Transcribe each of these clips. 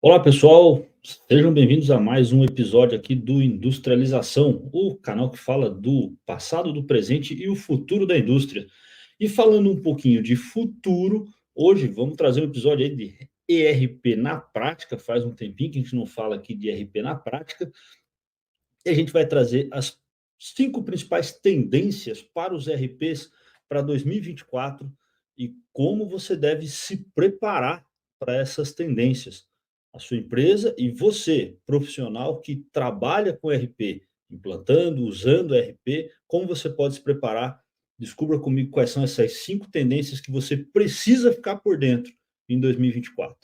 Olá, pessoal, sejam bem-vindos a mais um episódio aqui do Industrialização, o canal que fala do passado, do presente e o futuro da indústria. E falando um pouquinho de futuro, hoje vamos trazer um episódio aí de ERP na prática. Faz um tempinho que a gente não fala aqui de ERP na prática, e a gente vai trazer as 5 principais tendências para os ERPs para 2024 e como você deve se preparar para essas tendências. A sua empresa e você, profissional que trabalha com ERP, implantando, usando ERP, como você pode se preparar? Descubra comigo quais são essas 5 tendências que você precisa ficar por dentro em 2024.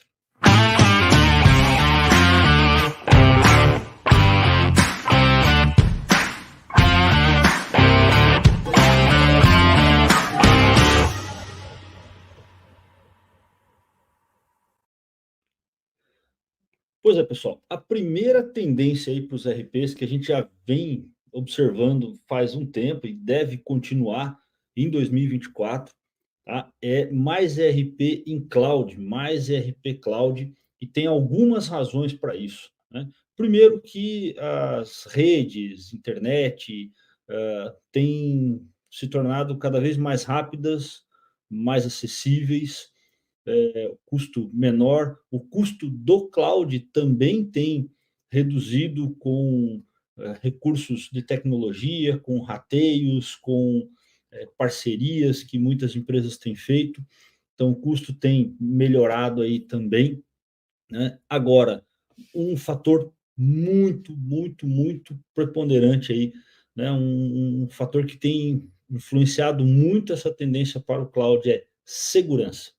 Pois é, pessoal. A primeira tendência aí para os RPs que a gente já vem observando faz um tempo e deve continuar em 2024, tá? É mais ERP em cloud, mais ERP cloud, e tem algumas razões para isso, né? Primeiro que as redes, internet, têm se tornado cada vez mais rápidas, mais acessíveis, custo menor. O custo do cloud também tem reduzido com recursos de tecnologia, com rateios, com parcerias que muitas empresas têm feito. Então, o custo tem melhorado aí também, né? Agora, um fator muito preponderante aí, né? Um fator que tem influenciado muito essa tendência para o cloud é segurança.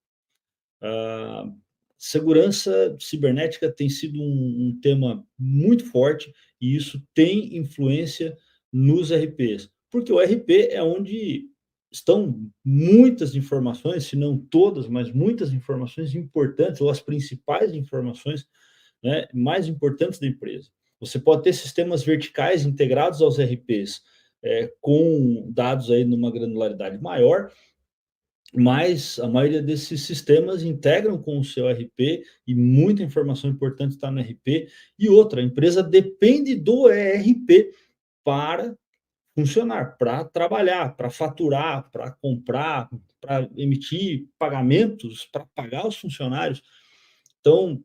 A segurança cibernética tem sido um tema muito forte e isso tem influência nos RPs, porque o RP é onde estão muitas informações, se não todas, mas muitas informações importantes, ou as principais informações, né, mais importantes da empresa. Você pode ter sistemas verticais integrados aos RPs, com dados aí numa granularidade maior, mas a maioria desses sistemas integram com o seu RP e muita informação importante está no RP. E outra, a empresa depende do ERP para funcionar, para trabalhar, para faturar, para comprar, para emitir pagamentos, para pagar os funcionários. Então,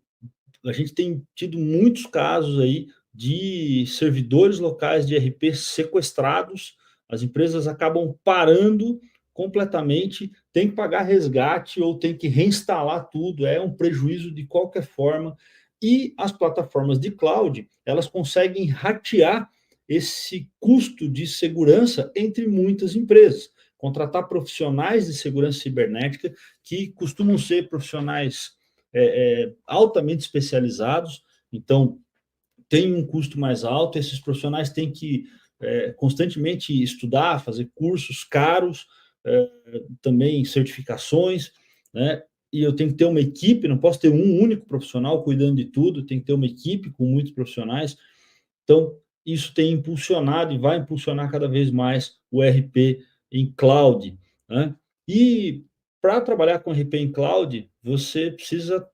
a gente tem tido muitos casos aí de servidores locais de ERP sequestrados, as empresas acabam parando completamente, tem que pagar resgate ou tem que reinstalar tudo, é um prejuízo de qualquer forma. E as plataformas de cloud, elas conseguem ratear esse custo de segurança entre muitas empresas. Contratar profissionais de segurança cibernética que costumam ser profissionais altamente especializados, então tem um custo mais alto, esses profissionais têm que constantemente estudar, fazer cursos caros, também certificações, né? E eu tenho que ter uma equipe, não posso ter um único profissional cuidando de tudo, tem que ter uma equipe com muitos profissionais. Então, isso tem impulsionado e vai impulsionar cada vez mais o RP em cloud, né? E para trabalhar com RP em cloud, você precisa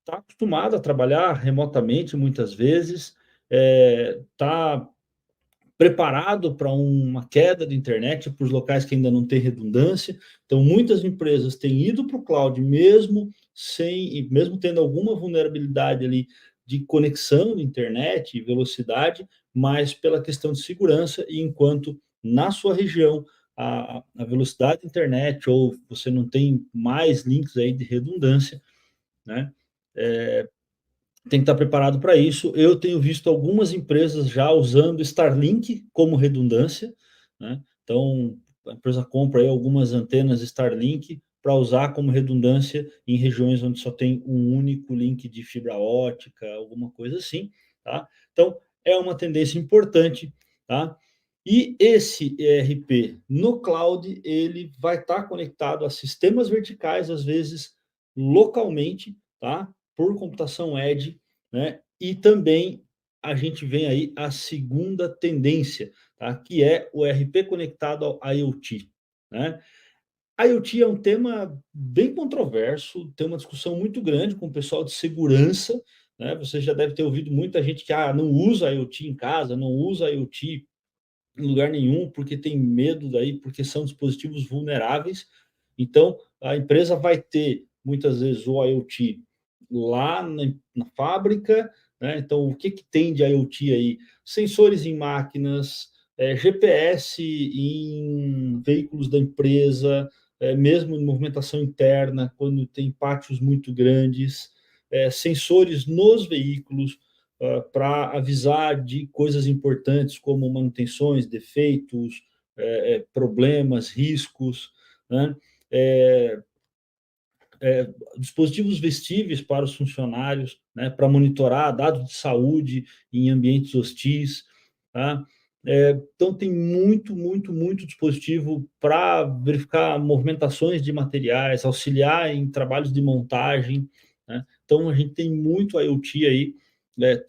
está acostumado a trabalhar remotamente muitas vezes, está preparado para uma queda de internet para os locais que ainda não têm redundância. Então, muitas empresas têm ido para o cloud mesmo sem, mesmo tendo alguma vulnerabilidade ali de conexão de internet e velocidade, mas pela questão de segurança, e enquanto na sua região a velocidade da internet ou você não tem mais links aí de redundância, né? É, tem que estar preparado para isso. Eu tenho visto algumas empresas já usando Starlink como redundância, né? Então, a empresa compra aí algumas antenas Starlink para usar como redundância em regiões onde só tem um único link de fibra ótica, alguma coisa assim, tá? Então, é uma tendência importante, tá? E esse ERP no cloud, ele vai estar conectado a sistemas verticais, às vezes localmente, tá? Por computação edge, né? E também a gente vem aí a segunda tendência, tá? Que é o ERP conectado ao IoT, né? IoT é um tema bem controverso, tem uma discussão muito grande com o pessoal de segurança, né? Você já deve ter ouvido muita gente que não usa IoT em casa, não usa IoT em lugar nenhum, porque tem medo daí, porque são dispositivos vulneráveis. Então, a empresa vai ter, muitas vezes, o IoT lá na fábrica, né? Então, o que, que tem de IoT aí? Sensores em máquinas, GPS em veículos da empresa, mesmo em movimentação interna, quando tem pátios muito grandes, sensores nos veículos, para avisar de coisas importantes como manutenções, defeitos, problemas, riscos, né? É, Dispositivos vestíveis para os funcionários, né, para monitorar dados de saúde em ambientes hostis, tá? Então tem muito dispositivo para verificar movimentações de materiais, auxiliar em trabalhos de montagem, né? Então a gente tem muito IoT aí,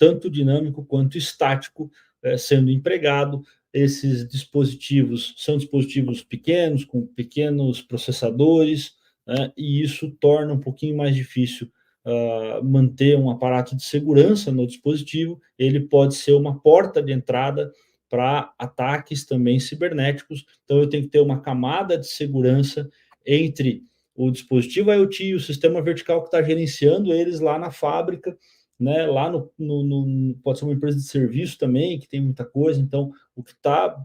tanto dinâmico quanto estático, sendo empregado. Esses dispositivos são dispositivos pequenos, com pequenos processadores, né? E isso torna um pouquinho mais difícil manter um aparato de segurança no dispositivo. Ele pode ser uma porta de entrada para ataques também cibernéticos. Então, eu tenho que ter uma camada de segurança entre o dispositivo IoT e o sistema vertical que está gerenciando eles lá na fábrica, né? Lá pode ser uma empresa de serviço também, que tem muita coisa. Então, o que está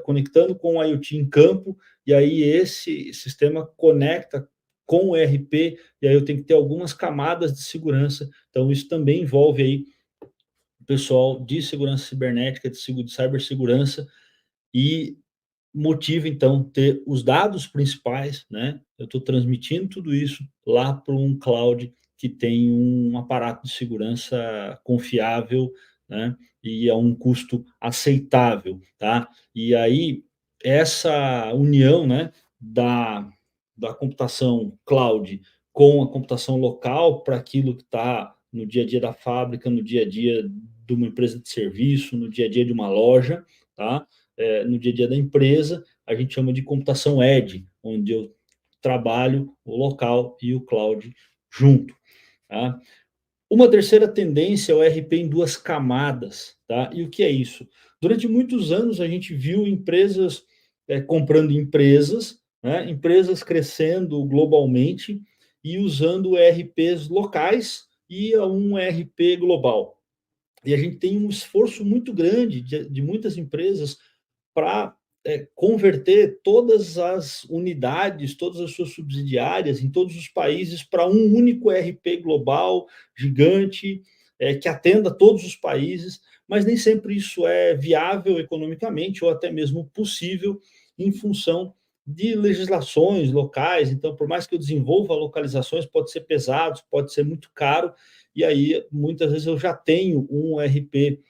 conectando com o IoT em campo, e aí esse sistema conecta com o ERP, e aí eu tenho que ter algumas camadas de segurança. Então, isso também envolve aí o pessoal de segurança cibernética, de cibersegurança, e motiva, então, ter os dados principais, né? Eu estou transmitindo tudo isso lá para um cloud que tem um aparato de segurança confiável, né? E a um custo aceitável, tá? E aí, essa união, né, da computação cloud com a computação local para aquilo que está no dia a dia da fábrica, no dia a dia de uma empresa de serviço, no dia a dia de uma loja, tá? No dia a dia da empresa, a gente chama de computação edge, onde eu trabalho o local e o cloud junto. Tá? Uma terceira tendência é o RP em duas camadas. Tá? E o que é isso? Durante muitos anos, a gente viu empresas comprando empresas, né? Empresas crescendo globalmente e usando ERPs locais e um ERP global. E a gente tem um esforço muito grande de muitas empresas para converter todas as unidades, todas as suas subsidiárias em todos os países para um único ERP global, gigante, que atenda todos os países, mas nem sempre isso é viável economicamente ou até mesmo possível em função de legislações locais. Então, por mais que eu desenvolva localizações, pode ser pesado, pode ser muito caro, e aí muitas vezes eu já tenho um ERP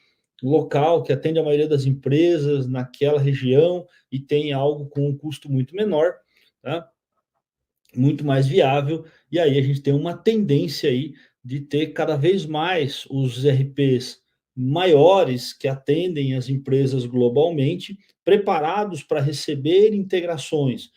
local que atende a maioria das empresas naquela região e tem algo com um custo muito menor, tá? Muito mais viável, e aí a gente tem uma tendência aí de ter cada vez mais os RPs maiores que atendem as empresas globalmente, preparados para receber integrações,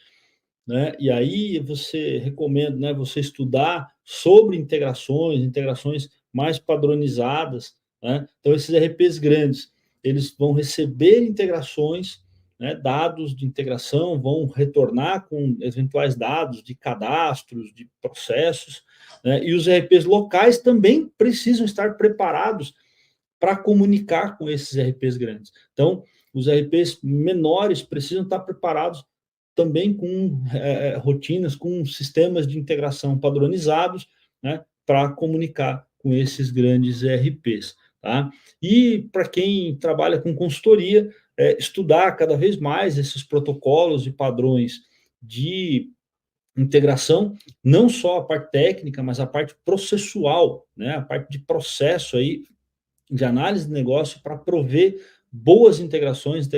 né? E aí você recomenda, né, você estudar sobre integrações mais padronizadas, né? Então esses RPs grandes, eles vão receber integrações, né, dados de integração, vão retornar com eventuais dados de cadastros, de processos, né? E os RPs locais também precisam estar preparados para comunicar com esses RPs grandes. Então, os RPs menores precisam estar preparados também com rotinas, com sistemas de integração padronizados, né, para comunicar com esses grandes ERPs. Tá? E para quem trabalha com consultoria, estudar cada vez mais esses protocolos e padrões de integração, não só a parte técnica, mas a parte processual, né, a parte de processo aí, de análise de negócio para prover boas integrações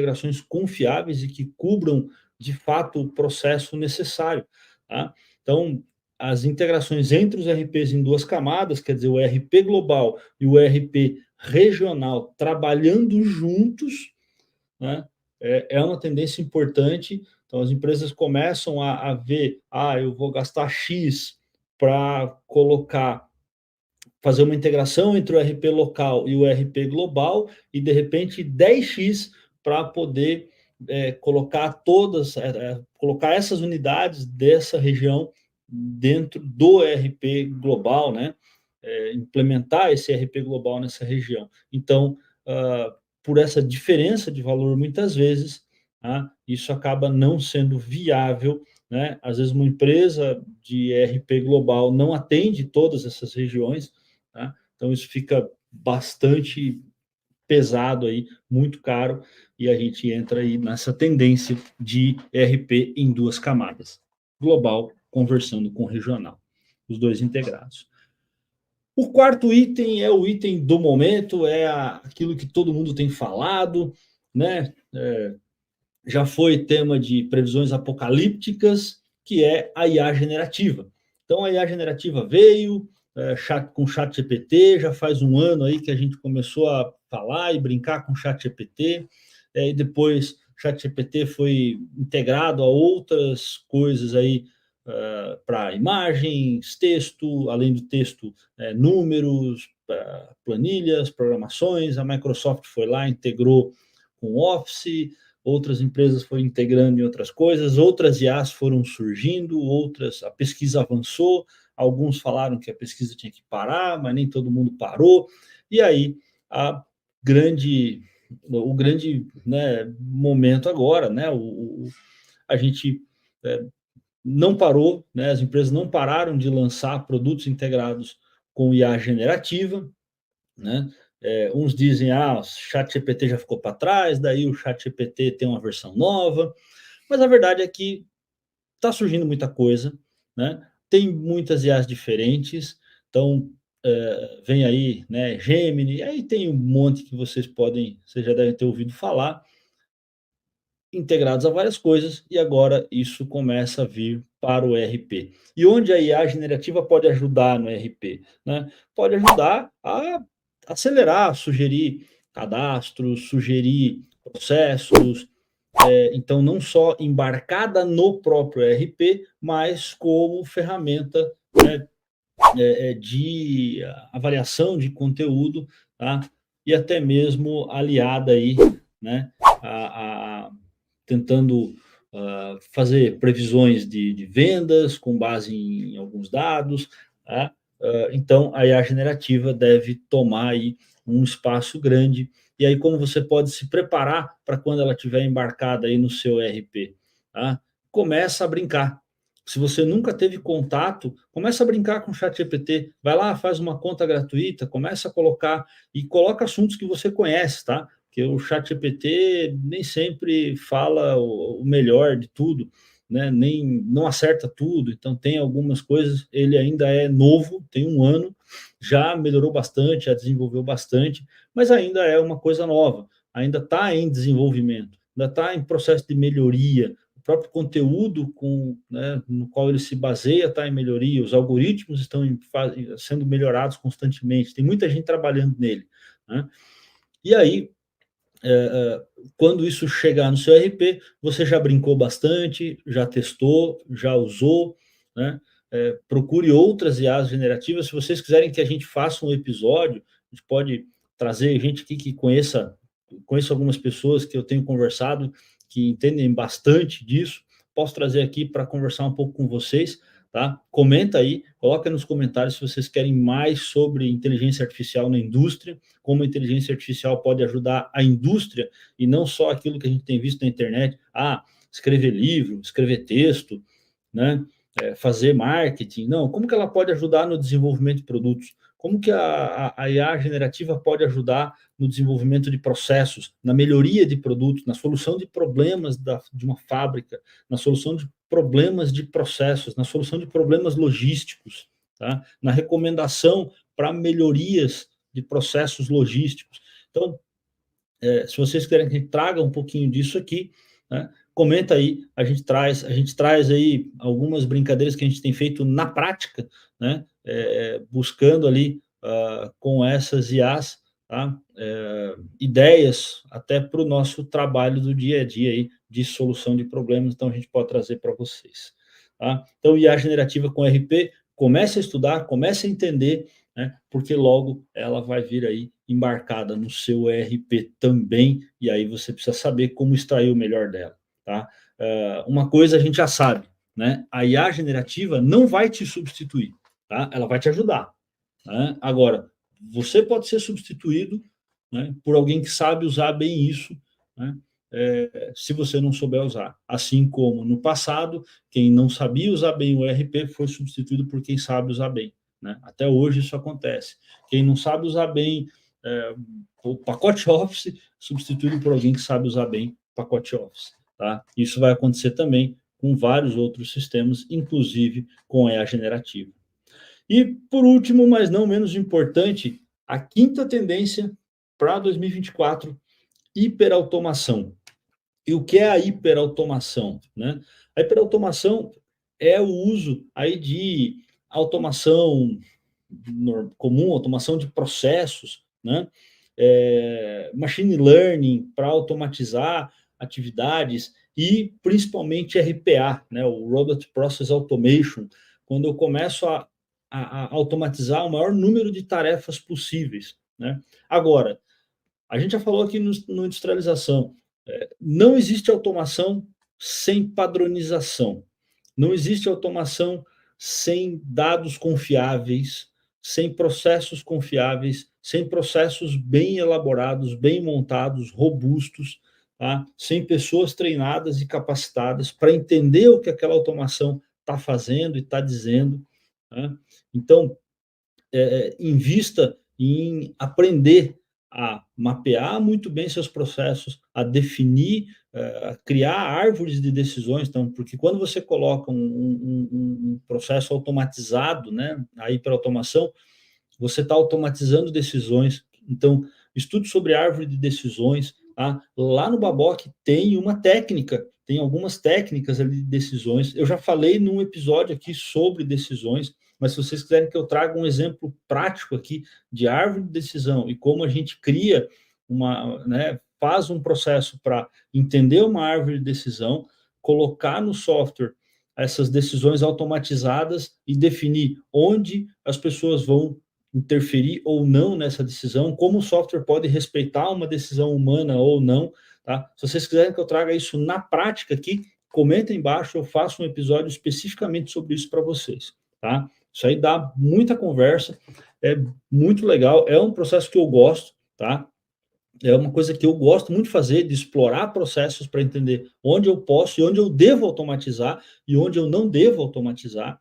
confiáveis e que cubram de fato o processo necessário. Tá? Então, as integrações entre os RPs em duas camadas, quer dizer, o RP global e o RP regional trabalhando juntos, né, é uma tendência importante Então, as empresas começam a ver, eu vou gastar X para fazer uma integração entre o RP local e o RP global, e de repente 10x para poder colocar essas unidades dessa região dentro do RP global, né? Implementar esse RP global nessa região. Então, por essa diferença de valor, muitas vezes, isso acaba não sendo viável, né? Às vezes uma empresa de RP global não atende todas essas regiões, tá? Então isso fica bastante pesado aí, muito caro, e a gente entra aí nessa tendência de RP em duas camadas, global conversando com regional, os dois integrados. O quarto item é o item do momento, aquilo que todo mundo tem falado, né? Já foi tema de previsões apocalípticas, que é a IA generativa. Então, a IA generativa veio com o ChatGPT, já faz um ano aí que a gente começou a falar e brincar com o ChatGPT, e depois o ChatGPT foi integrado a outras coisas aí, para imagens, texto, além do texto, números, planilhas, programações. A Microsoft foi lá, integrou com o Office, outras empresas foram integrando em outras coisas, outras IAs foram surgindo, a pesquisa avançou, alguns falaram que a pesquisa tinha que parar, mas nem todo mundo parou, e aí o grande, né, momento agora, né, a gente não parou, né, as empresas não pararam de lançar produtos integrados com IA generativa, né? Uns dizem, o ChatGPT já ficou para trás, daí o ChatGPT tem uma versão nova, mas a verdade é que está surgindo muita coisa, né? Tem muitas IAs diferentes, então vem aí, né, Gemini, aí tem um monte que vocês já devem ter ouvido falar, integrados a várias coisas, e agora isso começa a vir para o RP. E onde a IA generativa pode ajudar no RP? Né? Pode ajudar a acelerar, sugerir cadastros, sugerir processos, então não só embarcada no próprio RP, mas como ferramenta, né, de avaliação de conteúdo, tá? E até mesmo aliada aí, né, a tentando fazer previsões de vendas com base em alguns dados, tá? Então, a IA generativa deve tomar aí um espaço grande. E aí, como você pode se preparar para quando ela estiver embarcada aí no seu RP? Tá? Começa a brincar. Se você nunca teve contato, começa a brincar com o ChatGPT. Vai lá, faz uma conta gratuita, começa a colocar e coloca assuntos que você conhece, tá? Porque o ChatGPT nem sempre fala o melhor de tudo, né? Nem não acerta tudo. Então tem algumas coisas. Ele ainda é novo, tem um ano, já melhorou bastante, já desenvolveu bastante, mas ainda é uma coisa nova. Ainda está em desenvolvimento, ainda está em processo de melhoria. O próprio conteúdo né, no qual ele se baseia está em melhoria, os algoritmos estão sendo melhorados constantemente, tem muita gente trabalhando nele, né? E aí, quando isso chegar no seu RP, você já brincou bastante, já testou, já usou, né? Procure outras IAs generativas. Se vocês quiserem que a gente faça um episódio, a gente pode trazer gente aqui que conheço algumas pessoas que eu tenho conversado, que entendem bastante disso. Posso trazer aqui para conversar um pouco com vocês, tá? Comenta aí, coloca nos comentários se vocês querem mais sobre inteligência artificial na indústria, como a inteligência artificial pode ajudar a indústria e não só aquilo que a gente tem visto na internet, escrever livro, escrever texto, né? Fazer marketing. Não, como que ela pode ajudar no desenvolvimento de produtos? Como que a IA generativa pode ajudar no desenvolvimento de processos, na melhoria de produtos, na solução de problemas de uma fábrica, na solução de problemas de processos, na solução de problemas logísticos, tá? Na recomendação para melhorias de processos logísticos. Então, se vocês querem que a gente traga um pouquinho disso aqui, né, comenta aí, a gente traz aí algumas brincadeiras que a gente tem feito na prática, né, buscando ali com essas IAs, tá, ideias até para o nosso trabalho do dia a dia aí, de solução de problemas, então a gente pode trazer para vocês. Tá? Então, IA generativa com RP, comece a estudar, comece a entender, né, porque logo ela vai vir aí embarcada no seu ERP também, e aí você precisa saber como extrair o melhor dela. Tá? Uma coisa a gente já sabe, né? A IA generativa não vai te substituir, tá? Ela vai te ajudar. Né? Agora, você pode ser substituído, né, por alguém que sabe usar bem isso, né, se você não souber usar. Assim como no passado, quem não sabia usar bem o ERP foi substituído por quem sabe usar bem. Né? Até hoje isso acontece. Quem não sabe usar bem o pacote Office, substituído por alguém que sabe usar bem o pacote Office. Tá? Isso vai acontecer também com vários outros sistemas, inclusive com a IA generativa. E, por último, mas não menos importante, a quinta tendência para 2024, hiperautomação. E o que é a hiperautomação? Né? A hiperautomação é o uso aí de automação comum, automação de processos, né? Machine learning para automatizar atividades e principalmente RPA, né? O Robot Process Automation, quando eu começo a automatizar o maior número de tarefas possíveis, né? Agora, a gente já falou aqui no industrialização, não existe automação sem padronização, não existe automação sem dados confiáveis, sem processos confiáveis, sem processos bem elaborados, bem montados, robustos, tá? Sem pessoas treinadas e capacitadas para entender o que aquela automação está fazendo e está dizendo. Tá? Então, invista em aprender a mapear muito bem seus processos, a definir, a criar árvores de decisões, então, porque quando você coloca um processo automatizado, né, a hiperautomação, você está automatizando decisões. Então, estude sobre árvore de decisões. Tá? Lá no Baboc tem uma técnica, tem algumas técnicas ali de decisões. Eu já falei num episódio aqui sobre decisões, mas se vocês quiserem que eu traga um exemplo prático aqui de árvore de decisão e como a gente cria uma, né, faz um processo para entender uma árvore de decisão, colocar no software essas decisões automatizadas e definir onde as pessoas vão interferir ou não nessa decisão, como o software pode respeitar uma decisão humana ou não, tá? Se vocês quiserem que eu traga isso na prática aqui, comenta embaixo, eu faço um episódio especificamente sobre isso para vocês, tá? Isso aí dá muita conversa, é muito legal, é um processo que eu gosto, tá? É uma coisa que eu gosto muito de fazer, de explorar processos para entender onde eu posso e onde eu devo automatizar e onde eu não devo automatizar,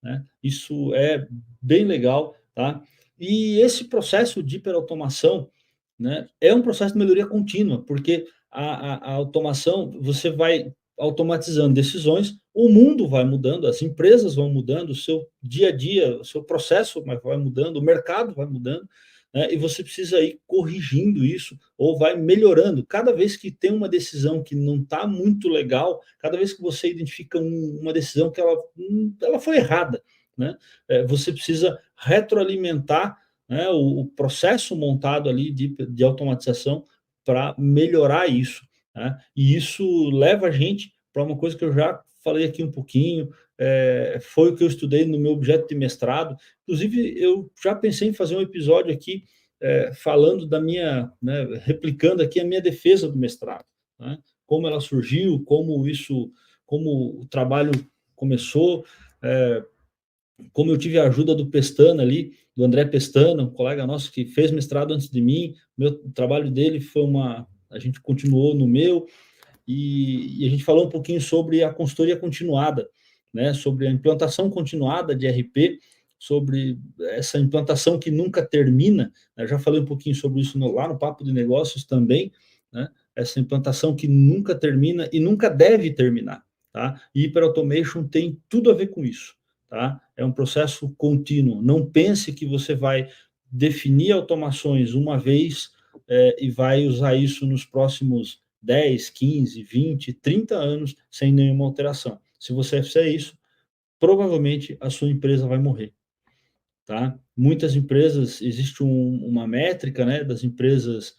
né? Isso é bem legal, tá? E esse processo de hiperautomação, né, é um processo de melhoria contínua, porque a automação, você vai automatizando decisões, o mundo vai mudando, as empresas vão mudando, o seu dia a dia, o seu processo vai mudando, o mercado vai mudando, né, e você precisa ir corrigindo isso, ou vai melhorando. Cada vez que tem uma decisão que não está muito legal, cada vez que você identifica uma decisão que ela foi errada, né, você precisa retroalimentar, né, o processo montado ali de automatização para melhorar isso. Né? E isso leva a gente para uma coisa que eu já falei aqui um pouquinho, foi o que eu estudei no meu objeto de mestrado. Inclusive, eu já pensei em fazer um episódio aqui falando da minha, né, replicando aqui a minha defesa do mestrado, né? Como ela surgiu, como o trabalho começou, como eu tive a ajuda do Pestana ali, do André Pestana, um colega nosso que fez mestrado antes de mim. O trabalho dele foi a gente continuou no meu, e a gente falou um pouquinho sobre a consultoria continuada, né, sobre a implantação continuada de RP, sobre essa implantação que nunca termina. Eu já falei um pouquinho sobre isso lá no Papo de Negócios também, né, essa implantação que nunca termina e nunca deve terminar. Tá? E Hyperautomation tem tudo a ver com isso. Tá? É um processo contínuo. Não pense que você vai definir automações uma vez e vai usar isso nos próximos 10, 15, 20, 30 anos sem nenhuma alteração. Se você fizer isso, provavelmente a sua empresa vai morrer. Tá? Muitas empresas, existe uma métrica, né, das empresas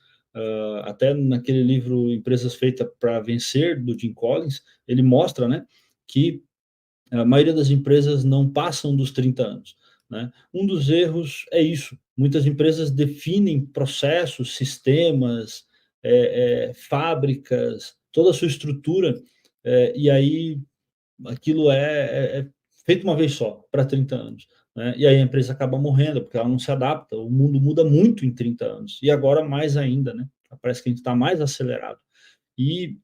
até naquele livro Empresas Feitas para Vencer, do Jim Collins, ele mostra, né, que a maioria das empresas não passam dos 30 anos. Né? Um dos erros é isso. Muitas empresas definem processos, sistemas, fábricas, toda a sua estrutura, e aí aquilo é feito uma vez só, para 30 anos. Né? E aí a empresa acaba morrendo, porque ela não se adapta. O mundo muda muito em 30 anos. E agora mais ainda, né? Parece que a gente está mais acelerado. E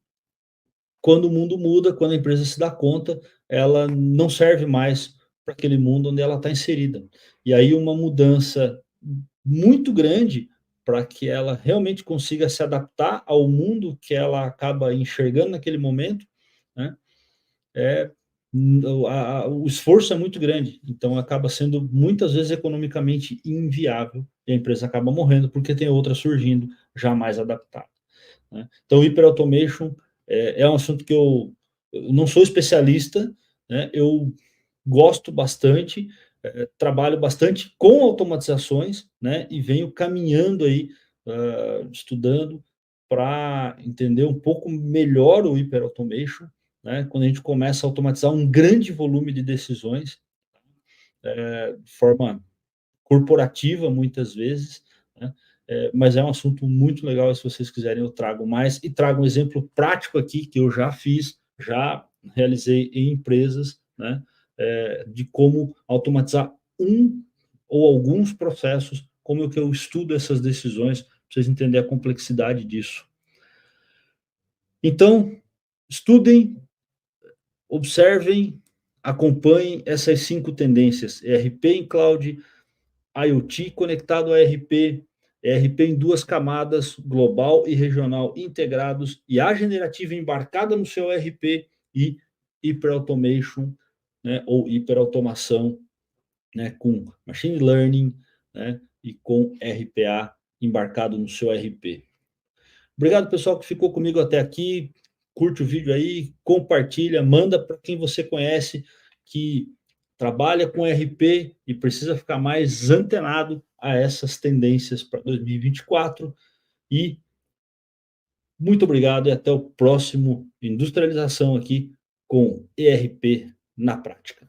quando o mundo muda, quando a empresa se dá conta, ela não serve mais para aquele mundo onde ela está inserida. E aí uma mudança muito grande para que ela realmente consiga se adaptar ao mundo que ela acaba enxergando naquele momento, né? É, o esforço é muito grande, então acaba sendo muitas vezes economicamente inviável e a empresa acaba morrendo porque tem outra surgindo já mais adaptada. Né? Então, hiperautomation é um assunto que eu não sou especialista, né? Eu gosto bastante, trabalho bastante com automatizações, né? E venho caminhando aí, estudando para entender um pouco melhor o hiperautomation, né? Quando a gente começa a automatizar um grande volume de decisões, de forma corporativa, muitas vezes, né? Mas é um assunto muito legal, se vocês quiserem eu trago mais, e trago um exemplo prático aqui, que eu já fiz, já realizei em empresas, né? De como automatizar um ou alguns processos, como é que eu estudo essas decisões, para vocês entenderem a complexidade disso. Então, estudem, observem, acompanhem essas 5 tendências: ERP em cloud, IoT conectado a ERP, ERP em 2 camadas, global e regional integrados, IA generativa embarcada no seu ERP e hiperautomation, né, ou hiperautomação, né, com machine learning, né, e com RPA embarcado no seu ERP. Obrigado, pessoal, que ficou comigo até aqui. Curte o vídeo aí, compartilha, manda para quem você conhece que trabalha com RP e precisa ficar mais antenado a essas tendências para 2024. E muito obrigado e até o próximo Industrialização aqui com ERP na prática.